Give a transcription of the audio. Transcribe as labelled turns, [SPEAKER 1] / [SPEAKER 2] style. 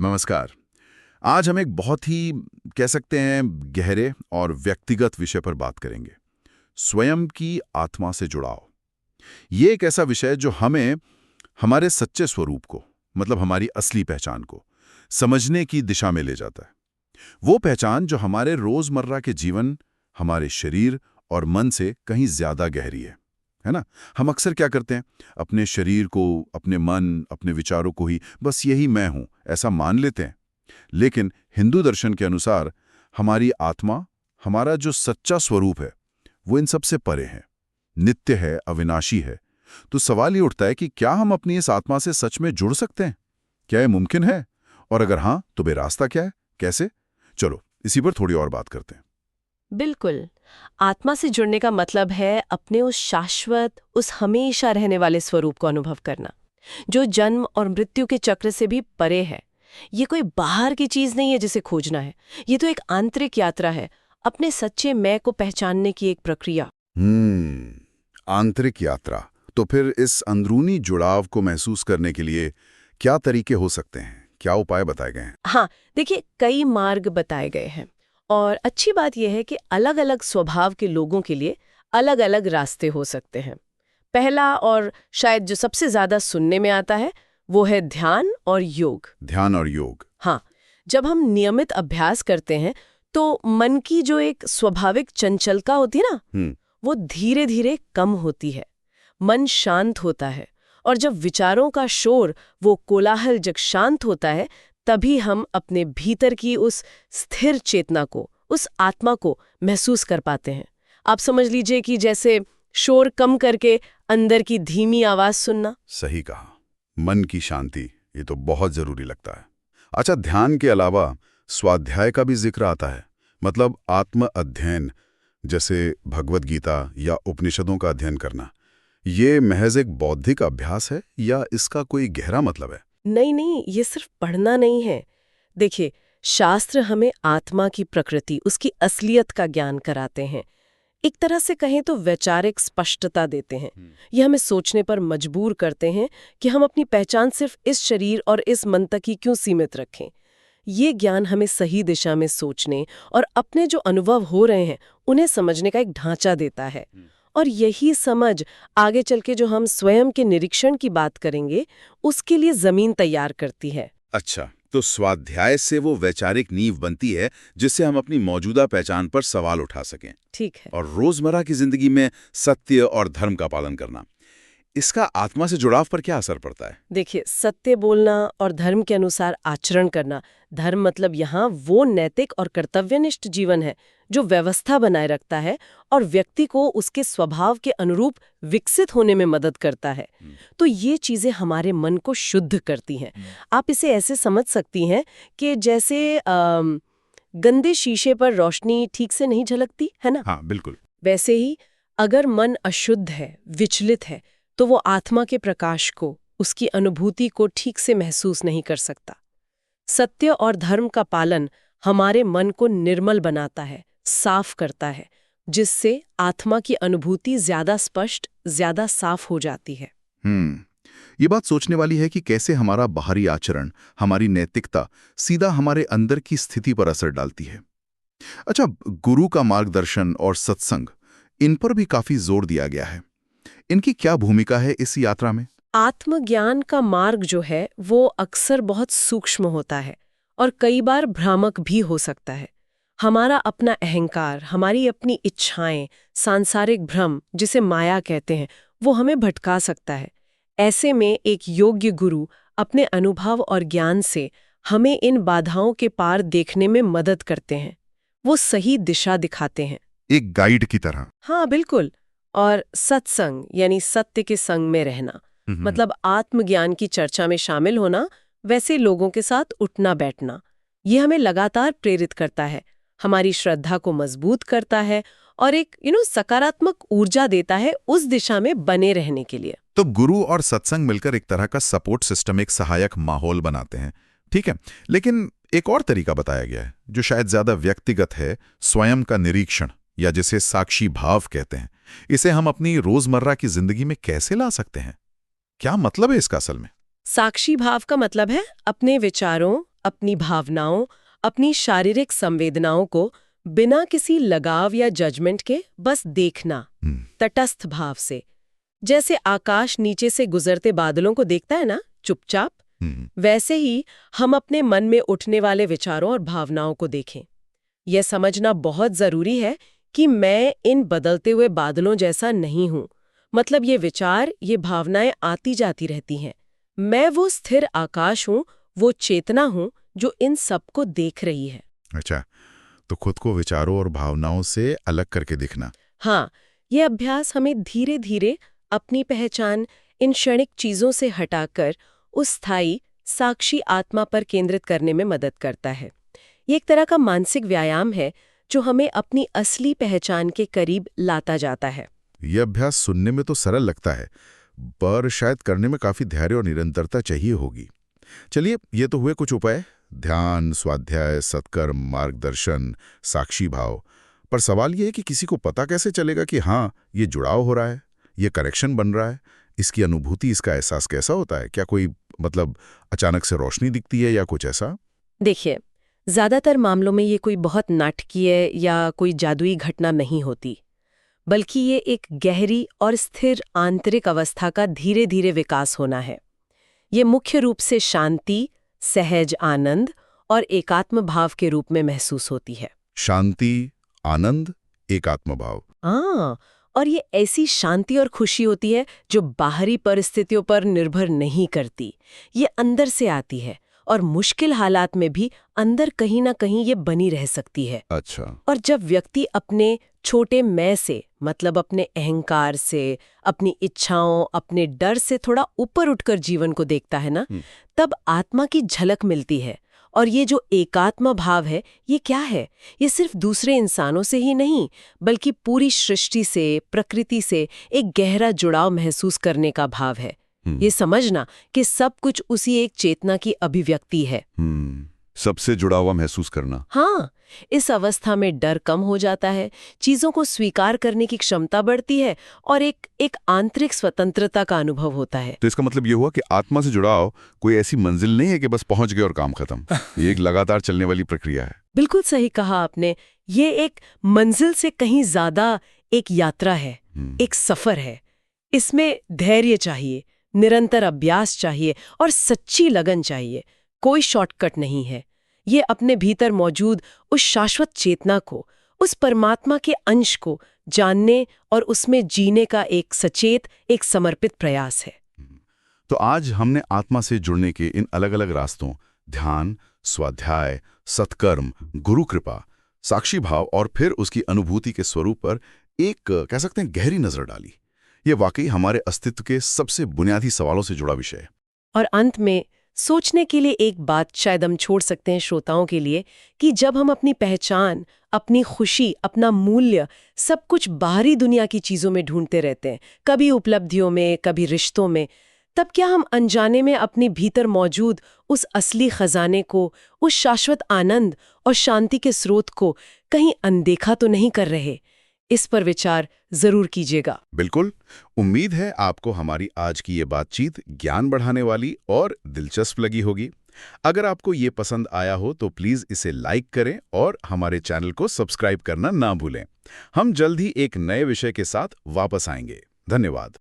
[SPEAKER 1] नमस्कार। आज हम एक बहुत ही कह सकते हैं गहरे और व्यक्तिगत विषय पर बात करेंगे। स्वयं की आत्मा से जुड़ाव। ये एक ऐसा विषय जो हमें हमारे सच्चे स्वरूप को, मतलब हमारी असली पहचान को समझने की दिशा में ले जाता है। वो पहचान जो हमारे रोजमर्रा के जीवन, हमारे शरीर और मन से कहीं ज्यादा गहरी है ना? हम अक्सर क्या करते हैं, अपने शरीर को, अपने मन, अपने विचारों को ही बस यही मैं हूं ऐसा मान लेते हैं। लेकिन हिंदू दर्शन के अनुसार हमारी आत्मा, हमारा जो सच्चा स्वरूप है, वो इन सब से परे है, नित्य है, अविनाशी है। तो सवाल ये उठता है कि क्या हम अपनी इस आत्मा से सच में जुड़ सकते हैं? क्या ये मुमकिन है? और अगर हाँ, तो बे रास्ता क्या है, कैसे? चलो इसी पर थोड़ी और बात करते हैं।
[SPEAKER 2] बिल्कुल। आत्मा से जुड़ने का मतलब है अपने उस शाश्वत, उस हमेशा रहने वाले स्वरूप को अनुभव करना, जो जन्म और मृत्यु के चक्र से भी परे है। ये कोई बाहर की चीज नहीं है जिसे खोजना है। ये तो एक आंतरिक यात्रा है, अपने सच्चे मैं को पहचानने की एक प्रक्रिया।
[SPEAKER 1] आंतरिक यात्रा। तो फिर इस अंदरूनी जुड़ाव को महसूस करने के लिए क्या तरीके हो सकते हैं? क्या उपाय बताए गए हैं?
[SPEAKER 2] हाँ, देखिए कई मार्ग बताए गए हैं और अच्छी बात यह है कि अलग-अलग स्वभाव के लोगों के लिए अलग-अलग रास्ते हो सकते हैं। पहला और शायद जो सबसे ज्यादा सुनने में आता है, वो है ध्यान और योग।
[SPEAKER 1] ध्यान और योग।
[SPEAKER 2] हाँ, जब हम नियमित अभ्यास करते हैं तो मन की जो एक स्वाभाविक चंचलता होती है ना, वो धीरे धीरे कम होती है। मन शांत होता है और जब विचारों का शोर, वो कोलाहल जब शांत होता है, तभी हम अपने भीतर की उस स्थिर चेतना को, उस आत्मा को महसूस कर पाते हैं। आप समझ लीजिए कि जैसे शोर कम करके अंदर की धीमी आवाज सुनना।
[SPEAKER 1] सही कहा। मन की शांति, ये तो बहुत जरूरी लगता है। अच्छा, ध्यान के अलावा स्वाध्याय का भी जिक्र आता है, मतलब आत्म अध्ययन, जैसे भगवत गीता या उपनिषदों का अध्ययन करना। ये महज एक बौद्धिक अभ्यास है या इसका कोई गहरा मतलब है?
[SPEAKER 2] नहीं नहीं, ये सिर्फ पढ़ना नहीं है। देखिए, शास्त्र हमें आत्मा की प्रकृति, उसकी असलियत का ज्ञान कराते हैं। एक तरह से कहें तो वैचारिक स्पष्टता देते हैं। ये हमें सोचने पर मजबूर करते हैं कि हम अपनी पहचान सिर्फ इस शरीर और इस मन तक ही क्यों सीमित रखें। ये ज्ञान हमें सही दिशा में सोचने और अपने जो अनुभव हो रहे हैं उन्हें समझने का एक ढांचा देता है। और यही समझ आगे चल के जो हम स्वयं के निरीक्षण की बात करेंगे, उसके लिए जमीन तैयार करती है।
[SPEAKER 1] अच्छा, तो स्वाध्याय से वो वैचारिक नींव बनती है जिससे हम अपनी मौजूदा पहचान पर सवाल उठा सकें।
[SPEAKER 2] ठीक है।
[SPEAKER 1] और रोजमर्रा की जिंदगी में सत्य और धर्म का पालन करना, इसका आत्मा से जुड़ाव पर क्या असर पड़ता है?
[SPEAKER 2] देखिए, सत्य बोलना और धर्म के अनुसार आचरण करना, धर्म मतलब यहाँ वो नैतिक और कर्तव्यनिष्ठ जीवन है जो व्यवस्था बनाए रखता है और व्यक्ति को उसके स्वभाव के अनुरूप विकसित होने में मदद करता है। तो ये चीजें हमारे मन को शुद्ध करती हैं। आप इसे ऐसे समझ सकती हैं कि जैसे गंदे शीशे पर रोशनी ठीक से नहीं झलकती है ना।
[SPEAKER 1] हाँ, बिल्कुल।
[SPEAKER 2] वैसे ही अगर मन अशुद्ध है, विचलित है, तो वो आत्मा के प्रकाश को, उसकी अनुभूति को ठीक से महसूस नहीं कर सकता। सत्य और धर्म का पालन हमारे मन को निर्मल बनाता है, साफ करता है, जिससे आत्मा की अनुभूति ज्यादा स्पष्ट, ज्यादा साफ हो जाती है।
[SPEAKER 1] ये बात सोचने वाली है कि कैसे हमारा बाहरी आचरण, हमारी नैतिकता सीधा हमारे अंदर की स्थिति पर असर डालती है। अच्छा, गुरु का मार्गदर्शन और सत्संग, इन पर भी काफी जोर दिया गया है। इनकी क्या भूमिका है इस यात्रा में?
[SPEAKER 2] आत्मज्ञान का मार्ग जो है वो अक्सर बहुत सूक्ष्म होता है और कई बार भ्रामक भी हो सकता है। हमारा अपना अहंकार, हमारी अपनी इच्छाएं, सांसारिक भ्रम जिसे माया कहते हैं, वो हमें भटका सकता है। ऐसे में एक योग्य गुरु अपने अनुभव और ज्ञान से हमें इन बाधाओं के पार देखने में मदद करते हैं। वो सही दिशा दिखाते हैं,
[SPEAKER 1] एक गाइड की तरह।
[SPEAKER 2] हाँ बिल्कुल। और सत्संग यानी सत्य के संग में रहना, मतलब आत्मज्ञान की चर्चा में शामिल होना, वैसे लोगों के साथ उठना बैठना, ये हमें लगातार प्रेरित करता है, हमारी श्रद्धा को मजबूत करता है और एक सकारात्मक ऊर्जा देता है उस दिशा में बने रहने के लिए।
[SPEAKER 1] तो गुरु और सत्संग मिलकर एक तरह का सपोर्ट सिस्टम, एक सहायक माहौल बनाते हैं, ठीक है। लेकिन एक और तरीका बताया गया है जो शायद ज्यादा व्यक्तिगत है, स्वयं का निरीक्षण, या जिसे साक्षी भाव कहते हैं। इसे हम अपनी रोजमर्रा की जिंदगी में कैसे ला सकते हैं? क्या मतलब है इसका असल में?
[SPEAKER 2] साक्षी भाव का मतलब है अपने विचारों, अपनी भावनाओं, अपनी शारीरिक संवेदनाओं को बिना किसी लगाव या जजमेंट के बस देखना, तटस्थ भाव से। जैसे आकाश नीचे से गुजरते बादलों को देखता है ना, चुपचाप, वैसे ही हम अपने मन में उठने वाले विचारों और भावनाओं को देखें। यह समझना बहुत जरूरी है कि मैं इन बदलते हुए बादलों जैसा नहीं हूं। मतलब ये विचार, ये भावनाएं आती जाती रहती हैं। मैं वो स्थिर आकाश हूं, वो चेतना हूं जो इन सबको देख रही है।
[SPEAKER 1] अच्छा, तो खुद को विचारों और भावनाओं से अलग करके दिखना।
[SPEAKER 2] हाँ, ये अभ्यास हमें धीरे धीरे अपनी पहचान इन क्षणिक चीजों से हटाकर उस स्थायी साक्षी आत्मा पर केंद्रित करने में मदद करता है। ये एक तरह का मानसिक व्यायाम है जो हमें अपनी असली पहचान के करीब लाता जाता है।
[SPEAKER 1] यह अभ्यास सुनने में तो सरल लगता है, पर शायद करने में काफी धैर्य और निरंतरता चाहिए होगी। चलिए, ये तो हुए कुछ उपाय, ध्यान, स्वाध्याय, सत्कर्म, मार्गदर्शन, साक्षी भाव। पर सवाल ये है कि किसी को पता कैसे चलेगा कि हाँ, ये जुड़ाव हो रहा है, ये कनेक्शन बन रहा है, इसकी अनुभूति, इसका एहसास कैसा होता है? क्या कोई अचानक से रोशनी दिखती है या कुछ ऐसा?
[SPEAKER 2] देखिए, ज्यादातर मामलों में ये कोई बहुत नाटकीय या कोई जादुई घटना नहीं होती, बल्कि ये एक गहरी और स्थिर आंतरिक अवस्था का धीरे धीरे विकास होना है। ये मुख्य रूप से शांति, सहज आनंद और एकात्म भाव के रूप में महसूस होती है।
[SPEAKER 1] शांति, आनंद, एकात्म भाव।
[SPEAKER 2] और ये ऐसी शांति और खुशी होती है जो बाहरी परिस्थितियों पर निर्भर नहीं करती। ये अंदर से आती है और मुश्किल हालात में भी अंदर कहीं ना कहीं ये बनी रह सकती है।
[SPEAKER 1] अच्छा।
[SPEAKER 2] और जब व्यक्ति अपने छोटे मैं से, मतलब अपने अहंकार से, अपनी इच्छाओं, अपने डर से थोड़ा ऊपर उठकर जीवन को देखता है ना, तब आत्मा की झलक मिलती है। और ये जो एकात्म भाव है, ये क्या है? ये सिर्फ दूसरे इंसानों से ही नहीं, बल्कि पूरी सृष्टि से, प्रकृति से एक गहरा जुड़ाव महसूस करने का भाव है। ये समझना कि सब कुछ उसी एक चेतना की अभिव्यक्ति है।
[SPEAKER 1] सबसे जुड़ा हुआ महसूस करना।
[SPEAKER 2] हाँ, इस अवस्था में डर कम हो जाता है, चीजों को स्वीकार करने की क्षमता बढ़ती है और एक आंतरिक स्वतंत्रता का अनुभव होता है।
[SPEAKER 1] तो इसका मतलब ये हुआ कि आत्मा से जुड़ाव कोई ऐसी मंजिल नहीं है कि बस पहुंच गए और काम खत्म। ये एक लगातार चलने वाली प्रक्रिया है।
[SPEAKER 2] बिल्कुल सही कहा आपने। ये एक मंजिल से कहीं ज्यादा एक यात्रा है, एक सफर है। इसमें धैर्य चाहिए, निरंतर अभ्यास चाहिए और सच्ची लगन चाहिए। कोई शॉर्टकट नहीं है। ये अपने भीतर मौजूद उस शाश्वत चेतना को, उस परमात्मा के अंश को जानने और उसमें जीने का एक सचेत, एक समर्पित प्रयास है।
[SPEAKER 1] तो आज हमने आत्मा से जुड़ने के इन अलग अलग रास्तों, ध्यान, स्वाध्याय, सत्कर्म, गुरु कृपा, साक्षी भाव और फिर उसकी अनुभूति के स्वरूप पर एक, कह सकते हैं, गहरी नजर डाली। ये वाकई हमारे अस्तित्व के सबसे बुनियादी सवालों से जुड़ा विषय है।
[SPEAKER 2] और अंत में सोचने के लिए एक बात शायद हम छोड़ सकते हैं श्रोताओं के लिए, कि जब हम अपनी पहचान, अपनी खुशी, अपना मूल्य सब कुछ बाहरी दुनिया की चीजों में ढूंढते रहते हैं, कभी उपलब्धियों में, कभी रिश्तों में, तब क्या हम अनजाने में अपने भीतर मौजूद उस असली खजाने को, उस शाश्वत आनंद और शांति के स्रोत को कहीं अनदेखा तो नहीं कर रहे? इस पर विचार जरूर कीजिएगा।
[SPEAKER 1] बिल्कुल। उम्मीद है आपको हमारी आज की ये बातचीत ज्ञान बढ़ाने वाली और दिलचस्प लगी होगी। अगर आपको ये पसंद आया हो तो प्लीज इसे लाइक करें और हमारे चैनल को सब्सक्राइब करना ना भूलें। हम जल्द ही एक नए विषय के साथ वापस आएंगे। धन्यवाद।